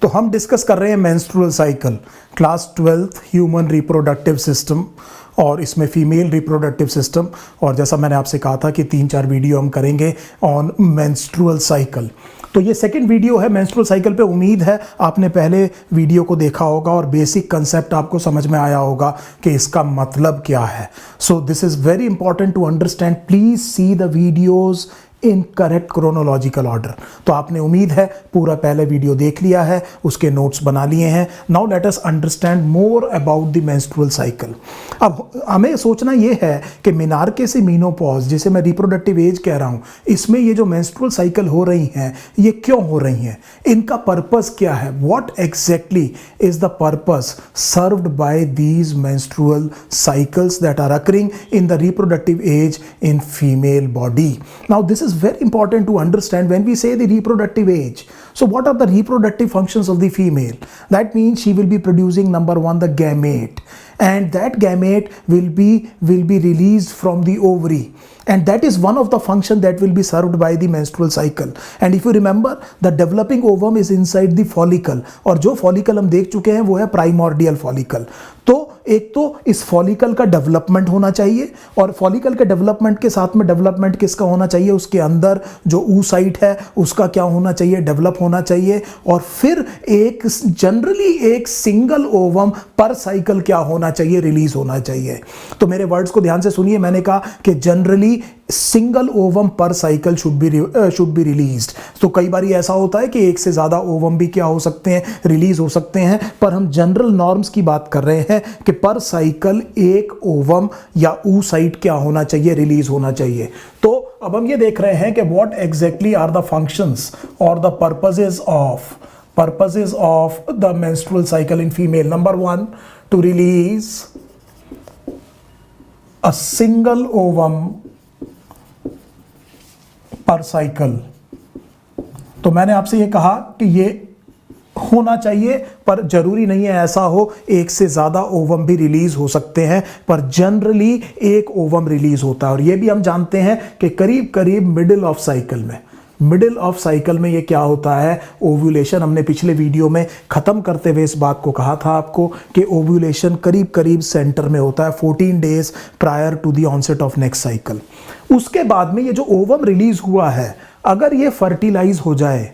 तो हम डिस्कस कर रहे हैं menstrual cycle, class 12th human reproductive system, और इसमें फीमेल रिप्रोडक्टिव सिस्टम। और जैसा मैंने आपसे कहा था कि 3-4 वीडियो हम करेंगे ऑन मेंस्ट्रुअल साइकिल। तो ये सेकंड वीडियो है मेंस्ट्रुअल साइकिल पे। उम्मीद है आपने पहले वीडियो को देखा होगा और बेसिक कंसेप्ट आपको समझ में आया होगा कि इसका मतलब क्या है। So this is very important to understand. Please see the videos in correct chronological order. तो आपने उम्मीद है पूरा पहले वीडियो देख लिया है, उसके नोट्स बना लिए हैं। Now let us understand more about the menstrual cycle. अब हमें सोचना ये है कि मेनार्के से मीनोपॉज, जिसे मैं रिप्रोडक्टिव एज कह रहा हूँ, इसमें ये जो मेंस्ट्रुअल साइकिल हो रही हैं ये क्यों हो रही हैं, इनका पर्पस क्या है, what exactly is the purpose served by these menstrual cycles that are occurring in the reproductive age in female body. Now this is very important to understand when we say the reproductive age. So what are the reproductive functions of the female? That means she will be producing, number one, the gamete, and that gamete will be released from the ovary, and that is one of the function that will be served by the menstrual cycle. And if you remember, the developing ovum is inside the follicle, और जो follicle हम देख चुके हैं वो है primordial follicle। तो एक तो इस फॉलिकल का डेवलपमेंट होना चाहिए, और फॉलिकल के डेवलपमेंट के साथ में डेवलपमेंट किसका होना चाहिए, उसके अंदर जो oocyte है उसका क्या होना चाहिए, डेवलप होना चाहिए। और फिर एक जनरली एक सिंगल ओवम पर साइकिल क्या होना चाहिए, रिलीज होना चाहिए। तो मेरे वर्ड्स को ध्यान से सुनिए, मैंने कहा कि जनरली सिंगल ओवम पर साइकिल शुड बी रिलीज्ड। तो कई बार ऐसा होता है कि एक से ज़्यादा ओवम भी क्या हो सकते हैं, रिलीज हो सकते हैं, पर हम जनरल नॉर्म्स की बात कर रहे हैं कि पर साइकिल एक ओवम या oocyte क्या होना चाहिए, रिलीज होना चाहिए। तो अब हम ये देख रहे हैं कि what exactly are the functions और the purposes of the menstrual cycle in female. Number one, to release a single ovum per cycle। तो मैंने आपसे ये कहा कि ये होना चाहिए, पर जरूरी नहीं है ऐसा हो, एक से ज्यादा ओवम भी रिलीज हो सकते हैं, पर जनरली एक ओवम रिलीज होता है। और ये भी हम जानते हैं कि करीब करीब मिडिल ऑफ साइकिल में ये क्या होता है, ओव्यूलेशन। हमने पिछले वीडियो में खत्म करते हुए इस बात को कहा था आपको कि ओव्यूलेशन करीब करीब सेंटर में होता है 14 days prior to the onset of next cycle. उसके बाद में ये जो ओवम रिलीज हुआ है, अगर ये फर्टिलाइज हो जाए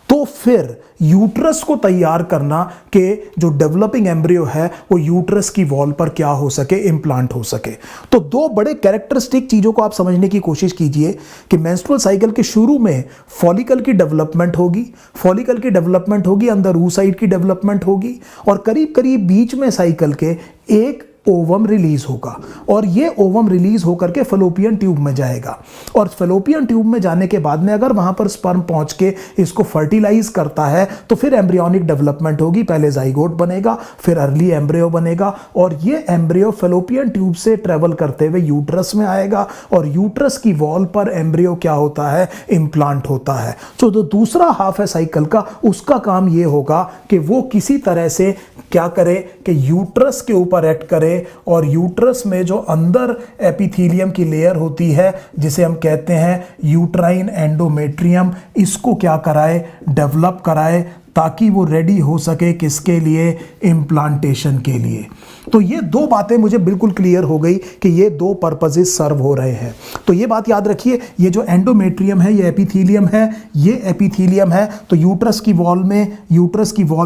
तो फिर यूट्रस को तैयार करना कि जो डेवलपिंग एम्ब्रियो है वो यूट्रस की वॉल पर क्या हो सके, इम्प्लांट हो सके। तो दो बड़े कैरेक्टरिस्टिक चीज़ों को आप समझने की कोशिश कीजिए कि मेंस्ट्रुअल साइकिल के शुरू में फॉलिकल की डेवलपमेंट होगी, अंदर oocyte की डेवलपमेंट होगी, और करीब करीब बीच में साइकिल के एक ओवम रिलीज होगा, और ये ओवम रिलीज होकर के फलोपियन ट्यूब में जाएगा। और फलोपियन ट्यूब में जाने के बाद में अगर वहां पर स्पर्म पहुंच के इसको फर्टिलाइज करता है तो फिर एम्ब्रियोनिक डेवलपमेंट होगी। पहले जाइगोट बनेगा, फिर अर्ली एम्ब्रियो बनेगा, और ये एम्ब्रियो फलोपियन ट्यूब से ट्रेवल करते हुए यूट्रस में आएगा, और यूट्रस की वॉल पर एम्ब्रियो क्या होता है, इम्प्लांट होता है। तो जो दूसरा हाफ है साइकिल का, उसका काम ये होगा कि वो किसी तरह से क्या करे कि यूट्रस के ऊपर एक्ट करे, और यूट्रस में जो अंदर एपिथेलियम की लेयर होती है जिसे हम कहते हैं यूट्राइन एंडोमेट्रियम, इसको क्या कराए, डेवलप कराए, ताकि वो रेडी हो सके किसके लिए, इम्प्लांटेशन के लिए। तो ये दो बातें मुझे बिल्कुल क्लियर हो गई कि ये दो पर्पसेस सर्व हो रहे हैं। तो ये बात याद रखिए, ये जो एंडोमेट्रियम है ये एपिथेलियम है। तो यूट्रस की वॉल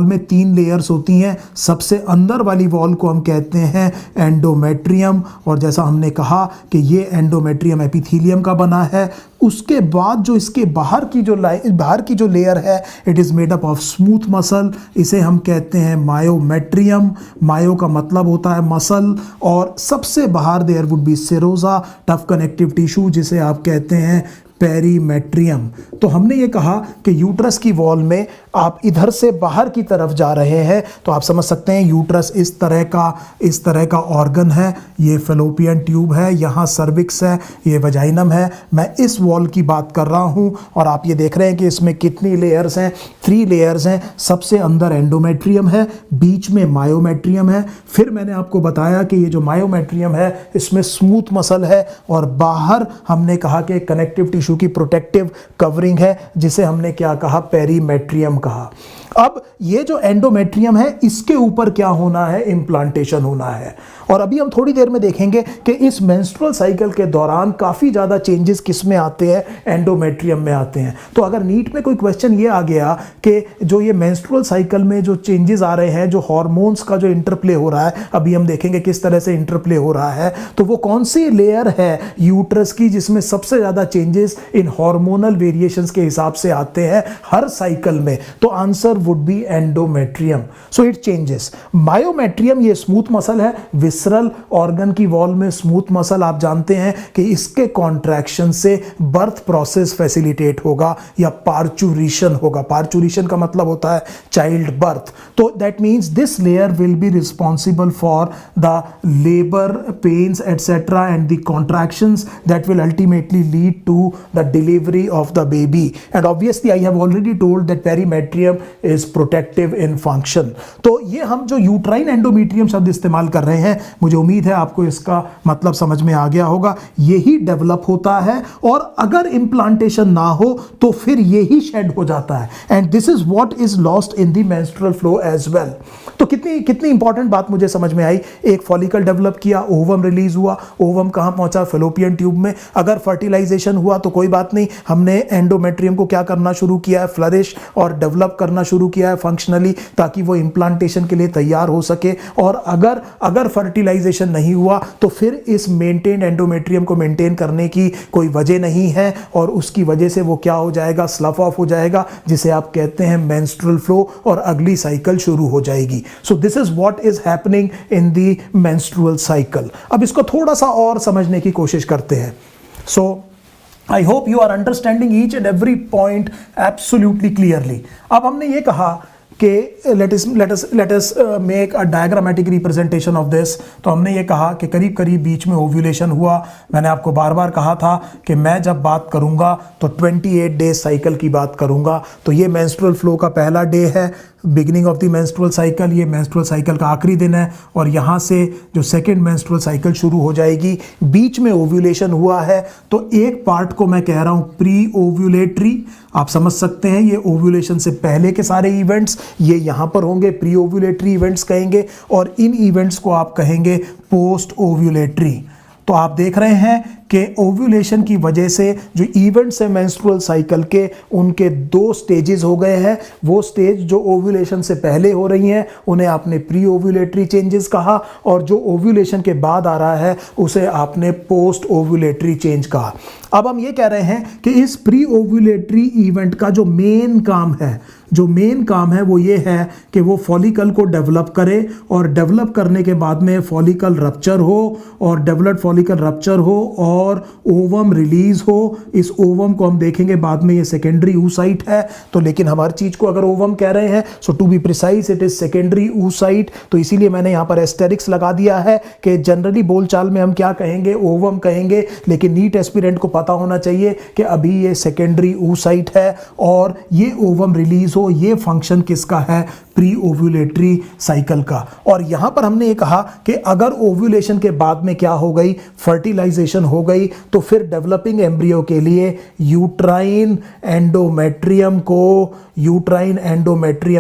में 3 लेयर्स होती हैं। सबसे अंदर वाली वॉल को हम कहते हैं एंडोमेट्रियम, और जैसा हमने कहा कि ये एंडोमेट्रियम एपिथेलियम का बना है। उसके बाद जो इसके बाहर की जो लेयर है, it is made up of smooth muscle, इसे हम कहते हैं मायोमेट्रियम। मायो का मतलब होता है मसल, और सबसे बाहर देयर वुड बी सेरोजा, टफ कनेक्टिव टिश्यू, जिसे आप कहते हैं पेरीमेट्रियम। तो हमने ये कहा कि यूट्रस की वॉल में आप इधर से बाहर की तरफ जा रहे हैं तो आप समझ सकते हैं यूट्रस इस तरह का ऑर्गन है। ये फेलोपियन ट्यूब है, यहाँ सर्विक्स है, ये वजाइनम है। मैं इस वॉल की बात कर रहा हूँ और आप ये देख रहे हैं कि इसमें कितनी लेयर्स हैं, 3 लेयर्स हैं। सबसे अंदर एंडोमेट्रियम है, बीच में मायोमेट्रियम है। फिर मैंने आपको बताया कि ये जो मायोमेट्रियम है इसमें स्मूथ मसल है और बाहर हमने कहा कि कनेक्टिव टिश्यू की प्रोटेक्टिव कवरिंग है जिसे हमने क्या कहा, पेरीमेट्रियम कहा। अब ये जो एंडोमेट्रियम है इसके ऊपर क्या होना है, इम्प्लांटेशन होना है। और अभी हम थोड़ी देर में देखेंगे कि इस मेंस्ट्रुअल साइकिल के दौरान काफ़ी ज़्यादा चेंजेस किस में आते हैं, एंडोमेट्रियम में आते हैं। तो अगर नीट में कोई क्वेश्चन ये आ गया कि जो ये मेंस्ट्रुअल साइकिल में जो चेंजेस आ रहे हैं, जो हार्मोन्स का जो इंटरप्ले हो रहा है, अभी हम देखेंगे किस तरह से इंटरप्ले हो रहा है, तो वो कौन सी लेयर है यूट्रस की जिसमें सबसे ज़्यादा चेंजेस इन हार्मोनल वेरिएशंस के हिसाब से आते हैं हर साइकिल में, तो answer would B endometrium. So it changes. Myometrium ये स्मूथ मसल है, विसरल ऑर्गन की वॉल में स्मूथ मसल, आप जानते हैं कि इसके कॉन्ट्रैक्शन से बर्थ प्रोसेस फैसिलिटेट होगा या पार्चुरेशन होगा। पार्चुरेशन का मतलब होता है चाइल्ड बर्थ। तो that means this layer will be responsible for the labour pains etcetera and the contractions that will ultimately lead to the delivery of the baby. And obviously I have already told that perimetrium is protective in function. तो ये हम जो uterine endometrium शब्द इस्तेमाल कर रहे हैं, मुझे उम्मीद है आपको इसका मतलब समझ में आ गया होगा। यही डेवलप होता है और अगर इंप्लांटेशन ना हो तो फिर यही शेड हो जाता है। And this is what is lost in the menstrual flow as well. तो कितनी इंपॉर्टेंट बात मुझे समझ में आई। एक फॉलिकल डेवलप किया, ओवम रिलीज हुआ, ओवम कहां पहुंचा, फेलोपियन ट्यूब में। अगर फर्टिलाइजेशन हुआ तो कोई बात नहीं, हमने एंडोमेट्रियम को क्या करना शुरू किया है, फ्लरिश और डेवलप करना शुरू किया है फंक्शनली, ताकि वो इंप्लांटेशन के लिए तैयार हो सके। और अगर फर्टिलाइजेशन नहीं हुआ तो फिर इस मेंटेन एंडोमेट्रियम को मेंटेन करने की कोई वजह नहीं है और उसकी वजह से वो क्या हो जाएगा, स्लफ ऑफ हो जाएगा, जिसे आप कहते हैं मेंस्ट्रुअल फ्लो, और अगली साइकिल शुरू हो जाएगी। So this is what is happening in the menstrual cycle. अब इसको थोड़ा सा और समझने की कोशिश करते हैं। सो I hope you are understanding each and every point absolutely clearly. अब हमने ये कहा कि let us make a diagrammatic representation of this। तो हमने ये कहा कि करीब करीब बीच में ओव्यूलेशन हुआ। मैंने आपको बार बार कहा था कि मैं जब बात करूंगा तो 28 डेज साइकिल की बात करूंगा। तो ये मेंस्ट्रुअल फ्लो का पहला डे है, beginning of the menstrual cycle, ये मेंस्ट्रुअल साइकिल का आखिरी दिन है, और यहाँ से जो सेकेंड मेंस्ट्रुअल साइकिल शुरू हो जाएगी। बीच में ओव्यूलेशन हुआ है, तो एक पार्ट को मैं कह रहा हूँ प्री ओव्यूलेटरी। आप समझ सकते हैं ये ओव्यूलेशन से पहले के सारे इवेंट्स ये यहाँ पर होंगे, प्री ओव्यूलेटरी इवेंट्स कहेंगे, और इन इवेंट्स को आप कहेंगे पोस्ट ओव्यूलेटरी। तो आप देख रहे हैं कि ओव्यूलेशन की वजह से जो इवेंट्स है मेंस्ट्रुअल साइकिल के, उनके 2 स्टेजेस हो गए हैं। वो स्टेज जो ओव्यूलेशन से पहले हो रही हैं उन्हें आपने प्री ओव्यूलेटरी चेंजेस कहा, और जो ओव्यूलेशन के बाद आ रहा है उसे आपने पोस्ट ओव्यूलेटरी चेंज कहा। अब हम ये कह रहे हैं कि इस प्री ओव्यूलेटरी इवेंट का जो मेन काम है वो ये है कि वो फॉलिकल को डेवलप करे, और डेवलप करने के बाद में फॉलिकल रप्चर हो, और डेवलप्ड फॉलिकल रप्चर हो और ओवम रिलीज हो। इस ओवम को हम देखेंगे बाद में, ये सेकेंडरी oocyte है। तो लेकिन हमारी चीज को अगर ओवम कह रहे हैं, so to be precise it is secondary oocyte। तो इसीलिए मैंने यहाँ पर एस्टेरिक्स लगा दिया है कि जनरली बोलचाल में हम क्या कहेंगे, ओवम कहेंगे, लेकिन नीट एस्पिरेंट को पता होना चाहिए कि अभी ये सेकेंडरी oocyte है और ये ओवम रिलीज हो। ये फंक्शन किसका है, प्री ओव्यूलेटरी साइकिल का। और यहां पर हमने ये कहा कि अगर ओव्यूलेशन के बाद में क्या हो गई, फर्टिलाइजेशन हो गई, तो फिर डेवलपिंग एम्ब्रियो के लिए यूट्राइन एंडोमेट्रियम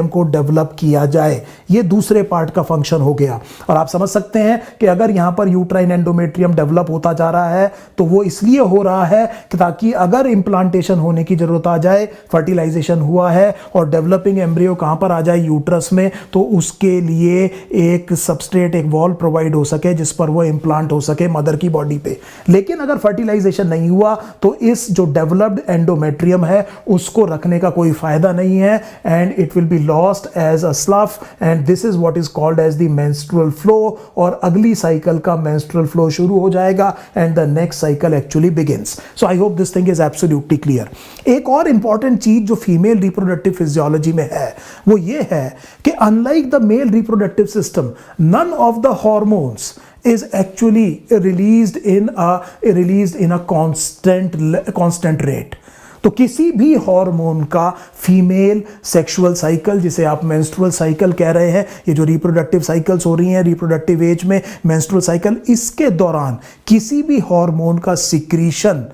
को डेवलप किया जाए। ये दूसरे पार्ट का फंक्शन हो गया। और आप समझ सकते हैं कि अगर यहां पर यूट्राइन एंडोमेट्रियम डेवलप होता जा रहा है तो वो इसलिए हो रहा है कि ताकि अगर इंप्लांटेशन होने की जरूरत आ जाए, फर्टिलाइजेशन हुआ है और डेवलपिंग एम्ब्रियो कहां पर आ जाए, यूट्रस में, तो उसके लिए एक सबस्ट्रेट, एक वॉल प्रोवाइड हो सके जिस पर वो इंप्लांट हो सके मदर की बॉडी पे। लेकिन अगर फर्टिलाइजेशन नहीं हुआ तो इस जो डेवलप्ड एंडोमेट्रियम है उसको रखने का कोई फायदा नहीं है, and it will be lost as a slough, and this is what is called as the menstrual flow. और अगली साइकिल का मेंस्ट्रुअल फ्लो शुरू हो जाएगा and the next cycle actually begins. So I hope this thing is absolutely clear. एक और important चीज जो फीमेल रिप्रोडक्टिव फिजियोलॉजी में है वो ये है कि unlike the male reproductive system, none of the hormones is actually released in a constant rate। तो किसी भी हार्मोन का फीमेल सेक्सुअल साइकिल, जिसे आप मेंस्ट्रुअल साइकिल कह रहे हैं, ये जो रिप्रोडक्टिव साइकिल्स हो रही हैं रिप्रोडक्टिव एज में, मेंस्ट्रुअल साइकिल, इसके दौरान किसी भी हार्मोन का सिक्रीशन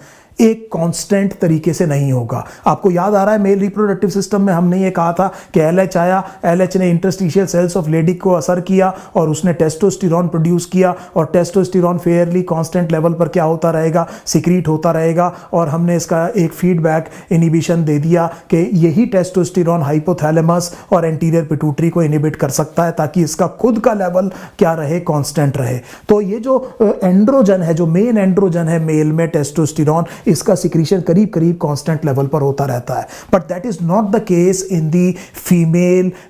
एक कांस्टेंट तरीके से नहीं होगा। आपको याद आ रहा है मेल रिप्रोडक्टिव सिस्टम में हमने ये कहा था कि LH आया, LH ने इंटरस्टिशियल सेल्स ऑफ लेडी को असर किया और उसने टेस्टोस्टेरोन प्रोड्यूस किया, और टेस्टोस्टेरोन फेयरली कांस्टेंट लेवल पर क्या होता रहेगा, सिक्रीट होता रहेगा। और हमने इसका एक फीडबैक इनिबिशन दे दिया कि यही टेस्टोस्टेरोन हाइपोथैलेमस और एंटीरियर पिट्यूटरी को इनिबिट कर सकता है ताकि इसका खुद का लेवल क्या रहे, कांस्टेंट रहे। तो ये जो एंड्रोजन है, जो मेन एंड्रोजन है मेल में टेस्टोस्टेरोन, इसका सिक्रीशन करीब करीब कांस्टेंट लेवल पर होता रहता है। But that is not the case in the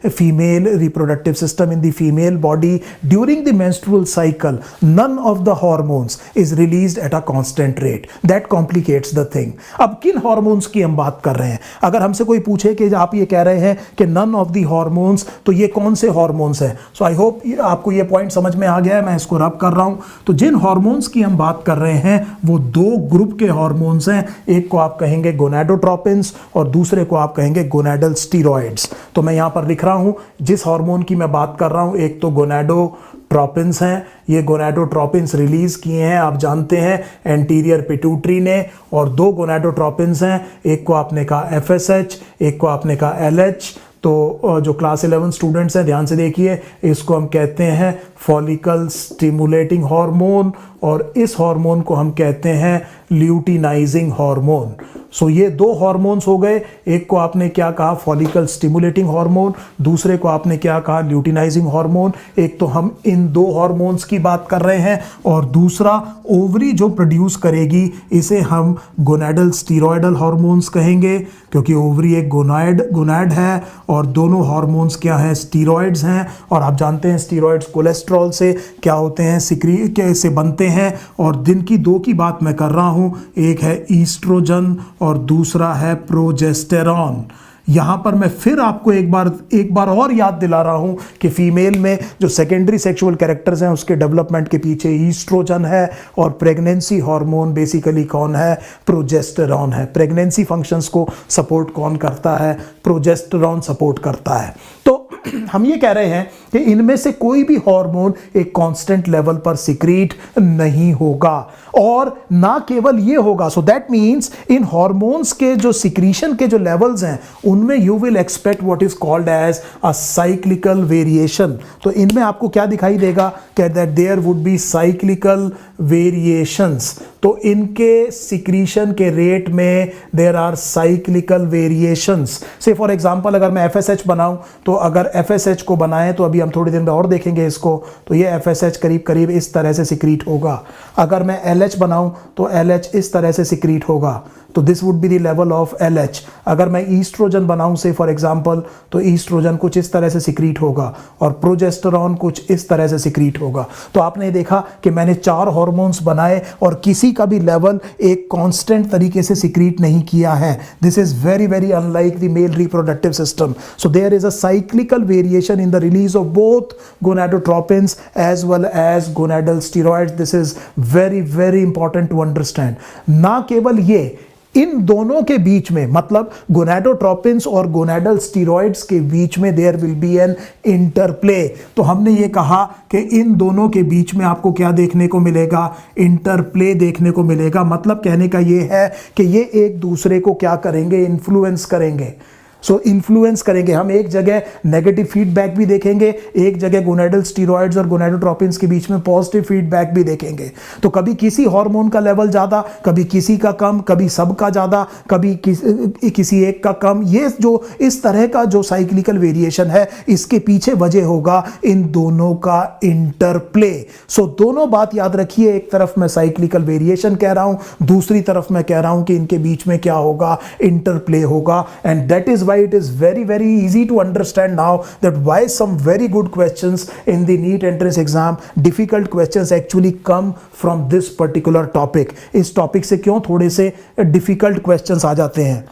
female reproductive system. In the female body during the menstrual cycle none of the hormones is released at a constant rate. That complicates the thing. अब किन hormones की हम बात कर रहे हैं? अगर हमसे कोई पूछे कि आप ये कह रहे हैं कि नन ऑफ द हार्मोन्स, तो ये कौन से हार्मोन्स हैं? सो आई होप आपको ये पॉइंट समझ में आ गया है, मैं इसको रब कर रहा हूं। तो जिन हार्मोन्स की हम बात कर रहे हैं वो दो ग्रुप के हार्मोन्स हैं। एक को आप कहेंगे गोनाडोट्रोपिन्स और दूसरे को आप कहेंगे गोनाडल स्टीरॉइड्स। तो मैं यहां पर लिख रहा हूं जिस हार्मोन की मैं बात कर रहा हूं, एक तो गोनाडोट्रोपिन्स हैं। ये गोनाडोट्रोपिन्स रिलीज किए हैं, आप जानते हैं, एंटीरियर पिट्यूटरी ने, और दो गोनाडोट्रोपिन्स हैं। एक को आपने कहा FSH, एक को आपने कहा LH। तो जो क्लास 11 स्टूडेंट्स हैं ध्यान से देखिए, इसको हम कहते हैं फॉलिकल स्टिमुलेटिंग हार्मोन और इस हार्मोन को हम कहते हैं ल्यूटिनाइजिंग हार्मोन। सो ये दो हार्मोन्स हो गए। एक को आपने क्या कहा, फॉलिकल स्टिमुलेटिंग हार्मोन, दूसरे को आपने क्या कहा, ल्यूटिनाइजिंग हार्मोन। एक तो हम इन दो हार्मोन्स की बात कर रहे हैं और दूसरा ओवरी जो प्रोड्यूस करेगी इसे हम गोनाडल स्टीरॉयडल हार्मोन्स कहेंगे, क्योंकि ओवरी एक गोनाड है और दोनों हार्मोन्स क्या हैं, स्टीरॉयड्स हैं। और आप जानते हैं स्टीरॉयड्स कोलेस्ट्रॉल से क्या होते हैं, कैसे बनते हैं। और दिन की दो की बात मैं कर रहा हूं, एक है ईस्ट्रोजन और दूसरा है प्रोजेस्टेरॉन। यहां पर मैं फिर आपको एक बार और याद दिला रहा हूं कि फीमेल में जो सेकेंडरी सेक्सुअल कैरेक्टर्स हैं उसके डेवलपमेंट के पीछे ईस्ट्रोजन है और प्रेगनेंसी हार्मोन बेसिकली कौन है, प्रोजेस्टेरॉन है। प्रेगनेंसी फंक्शंस को सपोर्ट कौन करता है, प्रोजेस्टेरॉन सपोर्ट करता है। तो हम ये कह रहे हैं कि इनमें से कोई भी हार्मोन एक कांस्टेंट लेवल पर सिक्रीट नहीं होगा, और ना केवल ये होगा। सो दैट मींस इन हार्मोन्स के जो सिक्रीशन के जो लेवल्स हैं उनमें you will expect what is called as a cyclical variation. तो इनमें आपको क्या दिखाई देगा कि that there would be cyclical variations. तो इनके सिक्रीशन के रेट में there are cyclical variations. Say for example अगर मैं FSH बनाऊं, तो अगर FSH को बनाएं तो अभी हम थोड़ी देर में और देखेंगे इसको, तो ये FSH करीब करीब इस तरह से सिक्रीट होगा। अगर मैं LH बनाऊं तो LH इस तरह से सिक्रीट होगा, तो this would be the level of LH। अगर मैं ईस्ट्रोजन बनाऊं से फॉर एग्जांपल, तो ईस्ट्रोजन कुछ इस तरह से सिक्रीट होगा और प्रोजेस्टेरॉन कुछ इस तरह से सिक्रीट होगा। तो आपने देखा कि मैंने 4 हार्मोन्स बनाए और किसी का भी लेवल एक कांस्टेंट तरीके से सिक्रीट नहीं किया है। This is very very unlike the male reproductive system. So there is a cyclical variation in the release of both gonadotropins as well as gonadal steroids. This is very very important to understand. ना केवल ये, इन दोनों के बीच में, मतलब gonadotropins और gonadal steroids के बीच में there will be an interplay. तो हमने ये कहा कि इन दोनों के बीच में आपको क्या देखने को मिलेगा, इंटरप्ले देखने को मिलेगा। मतलब कहने का ये है कि ये एक दूसरे को क्या करेंगे, इन्फ्लुएंस करेंगे। सो इन्फ्लुएंस करेंगे। हम एक जगह नेगेटिव फीडबैक भी देखेंगे, एक जगह गोनाडल स्टीरॉइड्स और गोनाडोट्रोपिन्स के बीच में पॉजिटिव फीडबैक भी देखेंगे। तो कभी किसी हार्मोन का लेवल ज़्यादा, कभी किसी का कम, कभी सबका ज़्यादा, कभी किसी एक का कम। ये जो इस तरह का जो साइक्लिकल वेरिएशन है, इसके पीछे वजह होगा इन दोनों का इंटरप्ले। सो दोनों बात याद रखिए, एक तरफ मैं साइक्लिकल वेरिएशन कह रहा हूं, दूसरी तरफ मैं कह रहा हूं कि इनके बीच में क्या होगा, इंटरप्ले होगा। And that is it is very very easy to understand now that why some very good questions in the NEET entrance exam, difficult questions actually come from this particular topic. इस topic से क्यों थोड़े से difficult questions आ जाते हैं।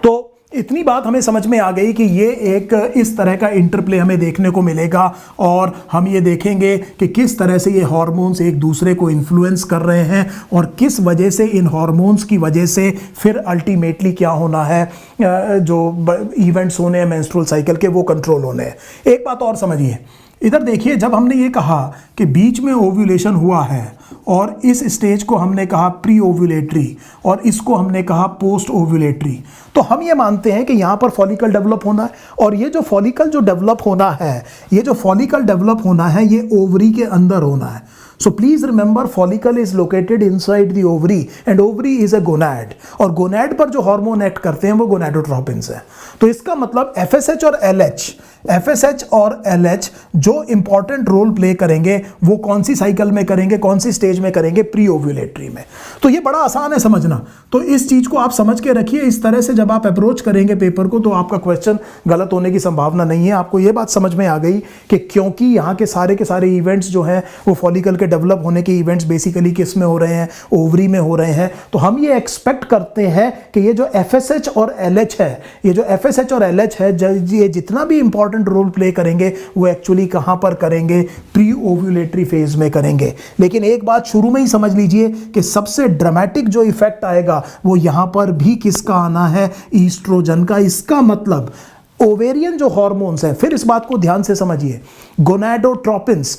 तो इतनी बात हमें समझ में आ गई कि ये एक इस तरह का इंटरप्ले हमें देखने को मिलेगा, और हम ये देखेंगे कि किस तरह से ये हार्मोन्स एक दूसरे को इन्फ्लुएंस कर रहे हैं और किस वजह से इन हार्मोन्स की वजह से फिर अल्टीमेटली क्या होना है, जो इवेंट्स होने हैं मेंस्ट्रुअल साइकिल के, वो कंट्रोल होने हैं। एक बात और समझिए, इधर देखिए, जब हमने ये कहा कि बीच में ओव्यूलेशन हुआ है और इस स्टेज को हमने कहा प्री ओव्यूलेटरी और इसको हमने कहा पोस्ट ओव्यूलेटरी, तो हम ये मानते हैं कि यहाँ पर फॉलिकल डेवलप होना है और ये जो फॉलिकल जो डेवलप होना है, ये जो फॉलिकल डेवलप होना है ये ओवरी के अंदर होना है। So please remember, follicle is located inside the ovary and ovary is a gonad और gonad पर जो हार्मोन एक्ट करते हैं वो गोनाडोट्रोपिन्स है। तो इसका मतलब FSH और LH, FSH और LH जो इंपॉर्टेंट रोल प्ले करेंगे वो कौन सी साइकिल में करेंगे, कौन सी स्टेज में करेंगे, प्री ओव्यूलेटरी में। तो ये बड़ा आसान है समझना, तो इस चीज को आप समझ के रखिए। इस तरह से जब आप अप्रोच करेंगे पेपर को तो आपका क्वेश्चन गलत होने की संभावना नहीं है। आपको ये बात समझ में आ गई कि क्योंकि यहाँ के सारे इवेंट्स जो हैं वो फॉलिकल के डेवलप होने के इवेंट्स बेसिकली किस में हो रहे हैं, ओवरी में हो रहे हैं। तो हम ये एक्सपेक्ट करते हैं कि ये जो FSH और LH है, ये जो FSH और LH है, ये जितना भी इंपॉर्टेंट रोल प्ले करेंगे वो एक्चुअली कहां पर करेंगे, प्री ओव्यूलेटरी फेज में करेंगे। लेकिन एक बात शुरू में ही समझ लीजिए कि सबसे ड्रामेटिक जो इफेक्ट आएगा वो यहां पर भी किसका आना है, ईस्ट्रोजन का। इसका मतलब ओवेरियन जो हार्मोन्स हैं, फिर इस बात को ध्यान से समझिए, गोनाडोट्रोपिन्स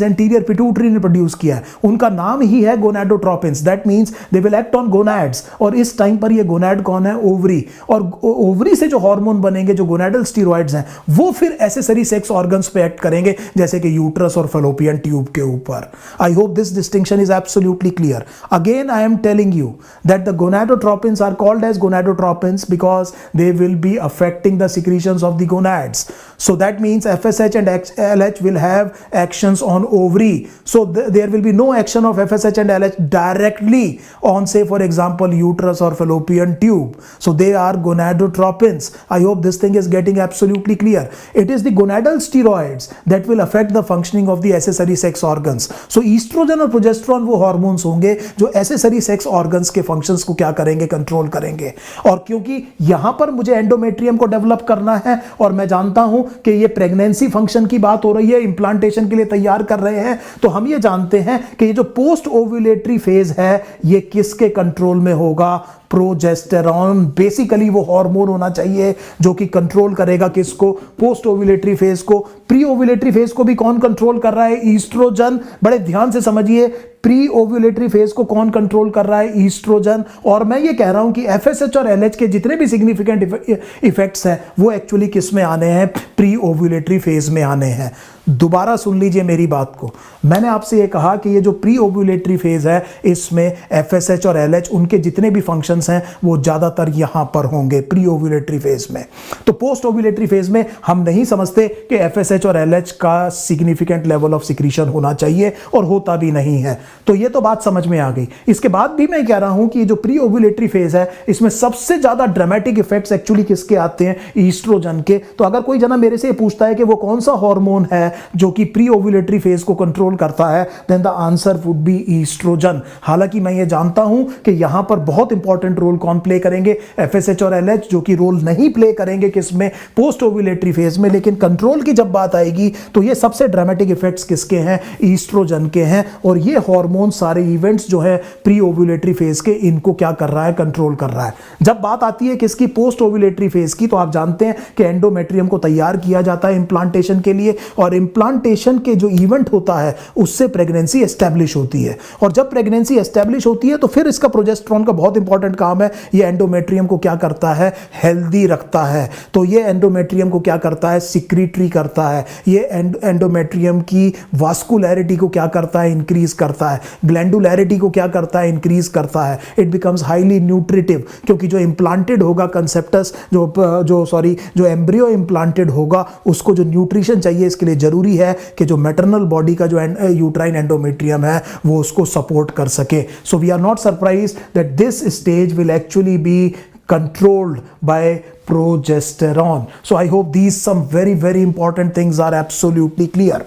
एंटीरियर पिट्यूटरी ने प्रोड्यूस किया है, उनका नाम ही है gonadotropins, that means they will act on gonads. और इस टाइम पर ये गोनाड कौन है, ओवरी, और ओवरी से जो हार्मोन बनेंगे जो गोनाडल स्टीरॉइड्स हैं वो फिर एसेसरी सेक्स ऑर्गन्स पे एक्ट करेंगे जैसे कि यूट्रस और फैलोपियन ट्यूब के ऊपर। I hope this distinction is absolutely clear. Again I am telling you that the gonadotropins are called as gonadotropins because they will be affecting the secretions of the gonads. So that means FSH and LH will have actions on ovary. So there will be no action of FSH and LH directly on, say for example, uterus or fallopian tube. So they are gonadotropins. I hope this thing is getting absolutely clear. It is the gonadal steroids that will affect the functioning of the accessory sex organs. So estrogen और progesterone वो hormones होंगे जो accessory sex organs के functions को क्या करेंगे, control करेंगे। और क्योंकि यहां पर मुझे एंडोमेट्रियम को डेवलप करना है और मैं जानता हूं कि ये प्रेगनेंसी फंक्शन की बात हो रही है, इंप्लांटेशन के लिए तैयार कर रहे हैं, तो हम ये जानते हैं कि ये जो पोस्ट ओव्यूलेटरी फेज है ये किसके कंट्रोल में होगा, प्रोजेस्टेरॉन। बेसिकली वो हार्मोन होना चाहिए जो कि कंट्रोल करेगा किसको, पोस्ट ओव्यूलेटरी फेज को। प्री ओव्यूलेटरी फेज को भी कौन कंट्रोल कर रहा है, ईस्ट्रोजन। बड़े ध्यान से समझिए, प्री ओव्यूलेटरी फेज को कौन कंट्रोल कर रहा है, ईस्ट्रोजन। और मैं ये कह रहा हूं कि FSH और LH के जितने भी सिग्निफिकेंट इफेक्ट्स हैं वो एक्चुअली किस में आने हैं, प्री ओव्यूलेटरी फेज में आने हैं। दोबारा सुन लीजिए मेरी बात को, मैंने आपसे ये कहा कि ये जो प्री ओव्यूलेटरी फेज है इसमें FSH और LH उनके जितने भी फंक्शंस हैं वो ज्यादातर यहां पर होंगे प्री ओव्यूलेटरी फेज में। तो पोस्ट ओव्यूलेटरी फेज में हम नहीं समझते कि FSH और LH का सिग्निफिकेंट लेवल ऑफ सिक्रीशन होना चाहिए और होता भी नहीं है। तो ये तो बात समझ में आ गई। इसके बाद भी मैं कह रहा हूं कि जो प्री ओव्यूलेटरी फेज है इसमें सबसे ज्यादा ड्रामेटिक इफेक्ट्स एक्चुअली किसके आते हैं, ईस्ट्रोजन के। तो अगर कोई जना मेरे से पूछता है कि वो कौन सा हार्मोन है जो कि प्री ओव्यूलेटरी फेज को कंट्रोल करता है, then the answer would be oestrogen. हालांकि मैं ये जानता हूं कि यहां पर बहुत इंपॉर्टेंट रोल कौन प्ले करेंगे, FSH और LH, जो कि रोल नहीं प्ले करेंगे किसमें, पोस्ट ओव्यूलेटरी फेज में। लेकिन कंट्रोल की जब बात आएगी तो ये सबसे ड्रामेटिक इफेक्ट्स किसके हैं, ईस्ट्रोजन के हैं। और ये हार्मोन सारे इवेंट्स जो है प्री ओव्यूलेटरी फेज के, इनको क्या कर रहा है, कंट्रोल कर रहा है। जब बात आती है किसकी, पोस्ट ओव्यूलेटरी फेज की, तो आप जानते हैं कि एंडोमेट्रियम को तैयार किया जाता है इंप्लांटेशन के लिए, और इंप्लांटेशन के जो इवेंट होता है उससे प्रेगनेंसी एस्टैब्लिश होती है। और जब प्रेगनेंसी एस्टैब्लिश होती है तो फिर इसका प्रोजेस्टेरॉन का बहुत इंपॉर्टेंट काम है, ये एंडोमेट्रियम को क्या करता है, हेल्दी रखता है। तो ये एंडोमेट्रियम को क्या करता है, सिक्रीटरी करता है। ये एंडोमेट्रियम की वास्कुलैरिटी को क्या करता है, इंक्रीज करता है। ग्लैंडुलैरिटी को क्या करता है, इंक्रीज करता है। इट बिकम्स हाईली न्यूट्रिटिव, क्योंकि जो इंप्लांटेड होगा कंसेप्टस, जो एम्ब्रियो इंप्लांटेड होगा उसको जो न्यूट्रिशन चाहिए इसके लिए जरूरी है कि जो मैटरनल बॉडी का जो यूट्राइन एंडोमेट्रियम है वो उसको सपोर्ट कर सके। So we are not surprised that this stage will actually be controlled by progesterone. So I hope these some very important things are absolutely clear.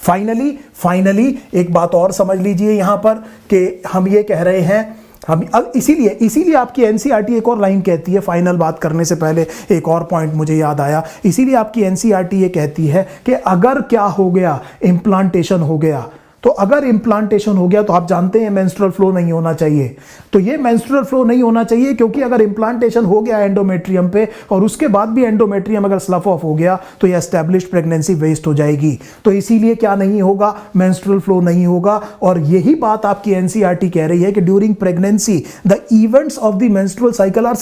Finally एक बात और समझ लीजिए यहां पर कि हम ये कह रहे हैं, हम इसीलिए आपकी एनसीईआरटी एक और लाइन कहती है, फाइनल बात करने से पहले एक और पॉइंट मुझे याद आया, इसीलिए आपकी एनसीईआरटी ये कहती है कि अगर क्या हो गया, इंप्लांटेशन हो गया, तो अगर इम्प्लांटेशन हो गया तो आप जानते हैं मेंस्ट्रुअल फ्लो नहीं होना चाहिए। तो ये मेंस्ट्रुअल फ्लो नहीं होना चाहिए क्योंकि अगर इम्प्लांटेशन हो गया एंडोमेट्रियम पे और उसके बाद भी एंडोमेट्रियम अगर स्लफ ऑफ हो गया तो ये एस्टैब्लिश्ड प्रेगनेंसी वेस्ट हो जाएगी। तो इसीलिए क्या नहीं होगा, मेंस्ट्रुअल फ्लो नहीं होगा। और यही बात आपकी एनसीईआरटी कह रही है कि during pregnancy the events of the menstrual cycle are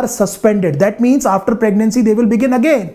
suspended. That means after pregnancy they will begin again.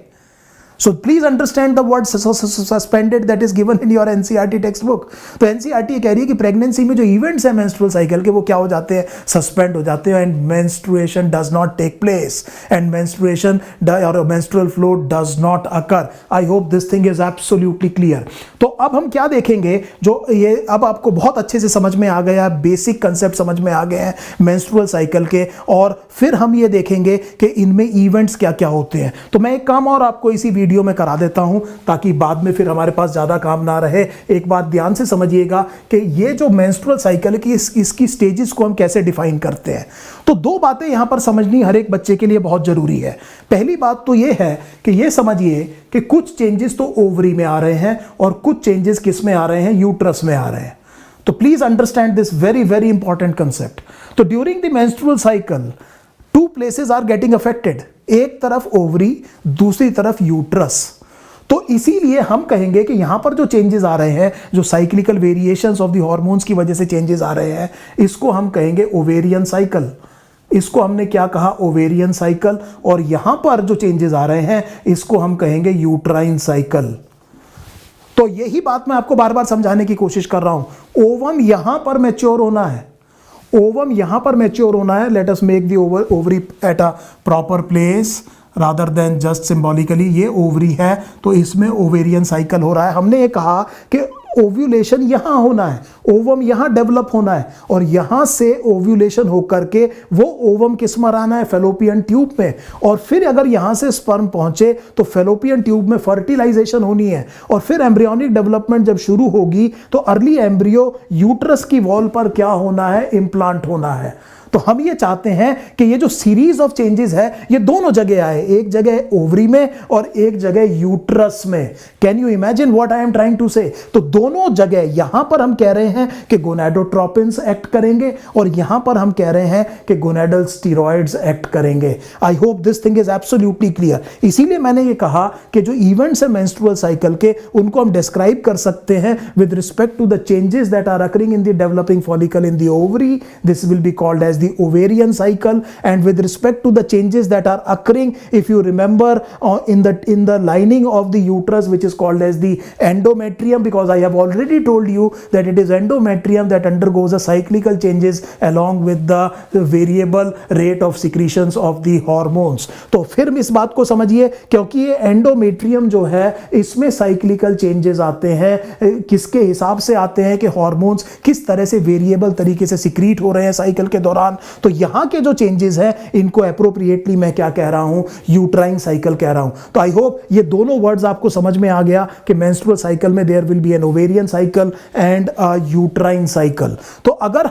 So please understand the word suspended that is given in your NCERT textbook. तो NCERT कह रही है कि pregnancy में जो events है menstrual cycle के वो क्या हो जाते हैं, सस्पेंड हो जाते हैं, and menstruation does not take place and menstruation और menstrual flow does not occur. I hope this thing is absolutely clear. तो अब हम क्या देखेंगे, जो ये अब आपको बहुत अच्छे से समझ में आ गया, बेसिक कंसेप्ट समझ में आ गए हैं मेंस्ट्रुअल साइकिल के, और फिर हम ये देखेंगे कि इनमें इवेंट्स क्या क्या होते हैं। तो मैं एक काम और आपको इसी वीडियो में करा देता हूं ताकि बाद में फिर हमारे पास ज्यादा काम ना रहे। एक बात ध्यान से समझिएगा कि ये जो मेंस्ट्रुअल साइकिल की इसकी स्टेजेस को हम कैसे डिफाइन करते हैं। तो दो बातें यहां पर समझनी हर एक बच्चे के लिए बहुत जरूरी है। पहली बात तो ये है कि ये समझिए कि कुछ चेंजेस तो ओवरी में आ रहे हैं और कुछ चेंजेस किस में आ रहे हैं, यूट्रस में आ रहे हैं। तो please understand this very very important concept. तो during the menstrual cycle two places are getting affected, एक तरफ ओवरी, दूसरी तरफ यूट्रस। तो इसीलिए हम कहेंगे कि यहां पर जो चेंजेस आ रहे हैं, जो cyclical variations of the hormones की वजह से चेंजेस आ रहे हैं, इसको हम कहेंगे ओवेरियन साइकिल। इसको हमने क्या कहा, ओवेरियन साइकिल। और यहां पर जो चेंजेस आ रहे हैं इसको हम कहेंगे यूट्राइन साइकिल। तो यही बात मैं आपको बार बार समझाने की कोशिश कर रहा हूं। ओवम यहां पर मैच्योर होना है, ओवम यहां पर मैच्योर होना है। Let us make the ovary at a proper place rather than just symbolically. ये ओवरी है तो इसमें ओवेरियन साइकिल हो रहा है। हमने ये कहा कि ओव्यूलेशन यहां होना है, ओवम यहां डेवलप होना है, और यहां से ओव्यूलेशन होकर के वो ओवम किस में आना है, फेलोपियन ट्यूब में। और फिर अगर यहां से स्पर्म पहुंचे तो फेलोपियन ट्यूब में फर्टिलाइजेशन होनी है, और फिर एम्ब्रियोनिक डेवलपमेंट जब शुरू होगी तो अर्ली एम्ब्रियो यूट्रस की वॉल पर क्या होना है, इंप्लांट होना है। तो हम ये चाहते हैं कि ये जो सीरीज ऑफ चेंजेस है ये दोनों जगह आए, एक जगह ओवरी में और एक जगह यूट्रस में। Can you imagine what I am trying to say? तो दोनों जगह, यहां पर हम कह रहे हैं कि गोनाडोट्रोपिन्स एक्ट करेंगे और यहां पर हम कह रहे हैं कि गोनाडल स्टीरॉइड्स एक्ट करेंगे। आई hope this thing is absolutely clear. इसीलिए मैंने ये कहा कि जो इवेंट्स है मेंस्ट्रुअल साइकिल के, उनको हम डिस्क्राइब कर सकते हैं with respect to the changes that are occurring in the developing follicle in the ovary. This will be called as the ovarian cycle, and with respect to the changes that are occurring, if you remember, in the lining of the uterus, which is called as the endometrium, because I have already told you that it is endometrium that undergoes the cyclical changes along with the variable rate of secretions of the hormones. तो फिर इस बात को समझिए, क्योंकि ये endometrium जो है इसमें साइक्लिकल चेंजेस आते हैं। किसके हिसाब से आते हैं कि हार्मोन्स किस तरह से वेरिएबल तरीके से सिक्रीट हो रहे हैं साइकिल के दौरान। तो यहां के जो चेंजेस हैं इनको एप्रोप्रिएटली मैं क्या कह रहा हूं, यूट्राइन साइकिल कह रहा हूं। तो आई होप ये दोनों वर्ड्स आपको समझ में आ गया कि मेंस्ट्रुअल साइकिल में there will be an ovarian cycle and a uterine cycle. तो अगर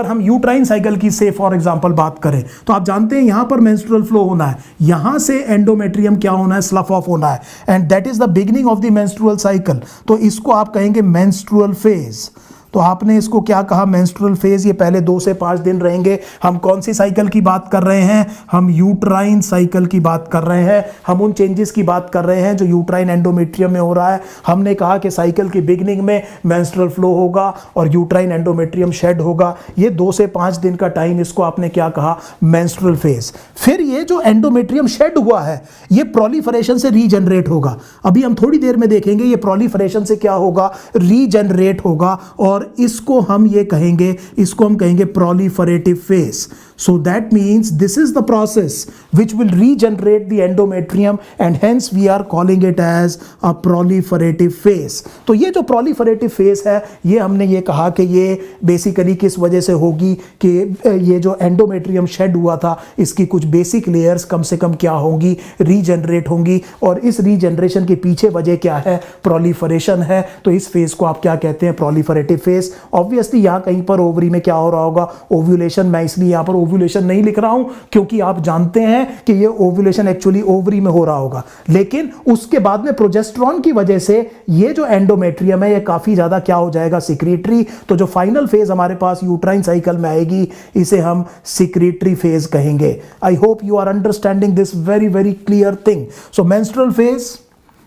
हम यूट्राइन साइकिल की से फॉर एग्जांपल बात करें तो आप जानते हैं यहां पर मेंस्ट्रुअल फ्लो होना है, यहां से एंडोमेट्रियम क्या होना है, स्लफ ऑफ होना है, and that is the beginning of the menstrual cycle. तो इसको आप कहेंगे मेंस्ट्रुअल फेज। तो आपने इसको क्या कहा, मेंस्ट्रुअल फेज। ये पहले 2 से 5 दिन रहेंगे। हम कौन सी साइकिल की बात कर रहे हैं, हम यूट्राइन साइकिल की बात कर रहे हैं। हम उन चेंजेस की बात कर रहे हैं जो यूट्राइन एंडोमेट्रियम में हो रहा है। हमने कहा कि साइकिल की बिगिनिंग में मेंस्ट्रुअल फ्लो होगा और यूट्राइन एंडोमेट्रियम शेड होगा। ये 2 से 5 दिन का टाइम, इसको आपने क्या कहा, मेंस्ट्रुअल फेज। फिर ये जो एंडोमेट्रियम शेड हुआ है ये प्रोलिफरेशन से रीजनरेट होगा। अभी हम थोड़ी देर में देखेंगे ये प्रोलिफरेशन से क्या होगा, रीजनरेट होगा। और इसको हम कहेंगे proliferative phase. So that means this is the process which will regenerate the endometrium, and hence we are calling it as a proliferative phase. तो ये जो proliferative phase है ये हमने ये कहा कि ये बेसिकली किस वजह से होगी कि ये जो एंडोमेट्रियम शेड हुआ था इसकी कुछ बेसिक लेयर्स कम से कम क्या होंगी, रीजनरेट होंगी। और इस रीजनरेशन के पीछे वजह क्या है, प्रोलिफरेशन है। तो इस फेज को आप क्या कहते हैं, प्रोलिफरेटिव फेज। ऑब्वियसली यहाँ कहीं पर ओवरी में क्या हो रहा होगा, ओव्यूलेशन। मैं इसलिए यहाँ पर ओव्यूलेशन नहीं लिख रहा हूं क्योंकि आप जानते हैं कि ये ओव्यूलेशन एक्चुअली ओवरी में हो रहा होगा, लेकिन उसके बाद में प्रोजेस्टेरॉन की वजह से ये जो एंडोमेट्रियम है ये काफी ज्यादा क्या हो जाएगा, सिक्रीटरी। तो जो फाइनल फेज हमारे पास यूट्राइन साइकिल में आएगी इसे हम सिक्रीटरी फेज कहेंगे। I hope you are understanding this very very clear thing. So menstrual phase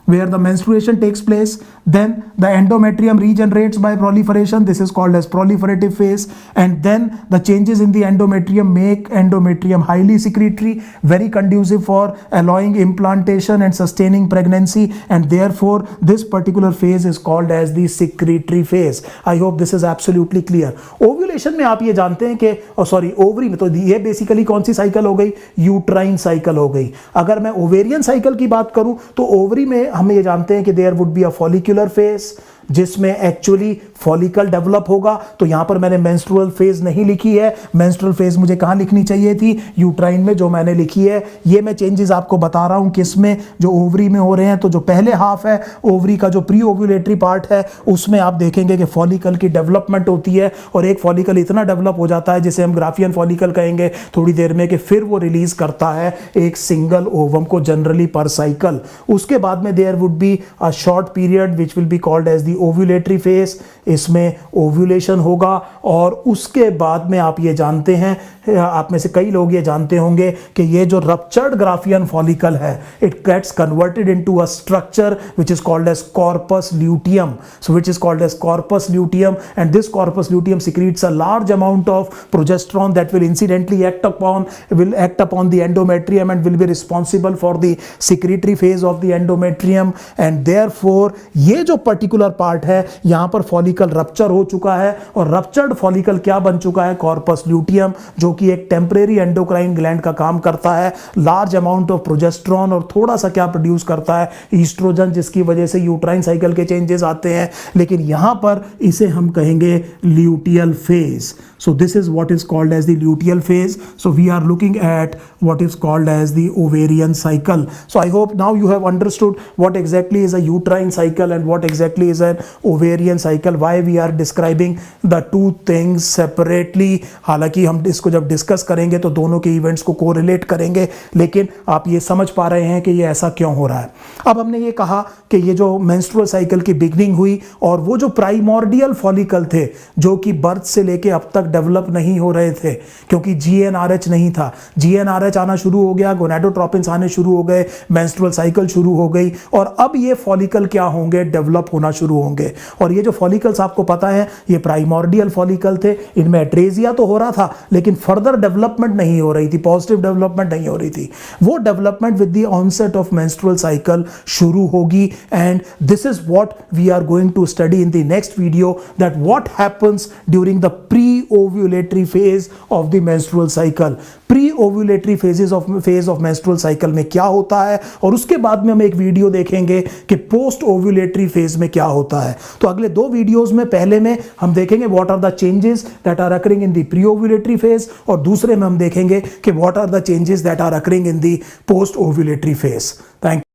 where the menstruation takes place, then the endometrium regenerates by proliferation, this is called as proliferative phase, and then the changes in the endometrium make endometrium highly secretory, very conducive for allowing implantation and sustaining pregnancy, and therefore this particular phase is called as the secretory phase. I hope this is absolutely clear. Ovulation में आप ये जानते हैं कि sorry ovary में, तो ये basically कौन सी साइकिल हो गई, यूट्राइन साइकिल हो गई। अगर मैं ओवेरियन साइकिल की बात करूं तो ओवरी में हम ये जानते हैं कि there would be a follicular phase जिसमें एक्चुअली फॉलिकल डेवलप होगा। तो यहां पर मैंने मेंस्ट्रुअल फेज नहीं लिखी है, मेंस्ट्रुअल फेज मुझे कहां लिखनी चाहिए थी, यूट्राइन में, जो मैंने लिखी है। ये मैं चेंजेस आपको बता रहा हूं किसमें, जो ओवरी में हो रहे हैं। तो जो पहले हाफ है ओवरी का, जो प्री ओव्यूलेटरी पार्ट है, उसमें आप देखेंगे कि फॉलिकल की डेवलपमेंट होती है और एक फॉलिकल इतना डेवलप हो जाता है जिसे हम ग्राफियन फॉलिकल कहेंगे थोड़ी देर में, कि फिर वो रिलीज करता है एक सिंगल ओवम को जनरली पर साइकिल। उसके बाद में there would be a short period which will be called as the ovulatory phase, इसमें ओव्यूलेशन होगा। और उसके बाद में आप ये जानते हैं, आप में से कई लोग ये जानते होंगे कि ये जो रप्चर्ड ग्राफियन फॉलिकल है, it gets converted into a structure which is called as corpus luteum, so which is called as corpus luteum, and this corpus luteum secretes a large amount of progesterone that will incidentally act upon the endometrium and will be responsible for the secretory phase of the endometrium, and therefore ये जो particular part है यहां पर follicle rupture हो चुका है, और ruptured follicle क्या बन चुका है, कॉर्पस ल्यूटियम, जो कि एक टेम्परेरी एंडोक्राइन ग्लैंड का काम करता है, लार्ज अमाउंट ऑफ प्रोजेस्टेरॉन और थोड़ा सा क्या प्रोड्यूस करता है, ईस्ट्रोजन, जिसकी वजह से यूट्राइन साइकिल के चेंजेस आते हैं। लेकिन यहां पर इसे हम कहेंगे luteal phase. So this is what is called as the luteal phase. So we are looking at what is called as the ovarian cycle. So I hope now you have understood what exactly is a uterine cycle and what exactly is an ovarian cycle, why we are describing the two things separately. हालांकि हम इसको जब discuss करेंगे तो दोनों के events को correlate करेंगे, लेकिन आप ये समझ पा रहे हैं कि ये ऐसा क्यों हो रहा है। अब हमने ये कहा कि ये जो मेंस्ट्रुअल साइकिल की बिगनिंग हुई और वो जो प्राइमोर्डियल फॉलिकल थे जो कि बर्थ से लेके अब तक डेवलप नहीं हो रहे थे, क्योंकि जीएनआरएच नहीं था। जीएनआरएच आना शुरू हो गया, गोनाडोट्रोपिन्स आने शुरू हो गए, मेंस्ट्रुअल साइकिल शुरू हो गई, और अब ये फॉलिकल क्या होंगे, डेवलप होना शुरू होंगे। और ये जो फॉलिकल्स आपको पता है ये प्राइमोर्डियल फॉलिकल थे, इनमें एट्रेजिया तो हो रहा था लेकिन फर्दर डेवलपमेंट नहीं हो रही थी, पॉजिटिव डेवलपमेंट नहीं हो रही थी। वो development with the onset of menstrual cycle शुरू होगी, and this is what we are going to study in the next video, that what happens during the pre ovulatory phase of the menstrual cycle। Pre ovulatory phase of menstrual cycle में क्या होता है, और उसके बाद में हम एक वीडियो देखेंगे कि पोस्ट ओव्यूलेटरी फेज में क्या होता है। तो अगले दो वीडियोस में, पहले में हम देखेंगे what are the changes that are occurring in the pre ovulatory phase, और दूसरे में हम देखेंगे कि what are the changes that are occurring in the post ovulatory phase. Thank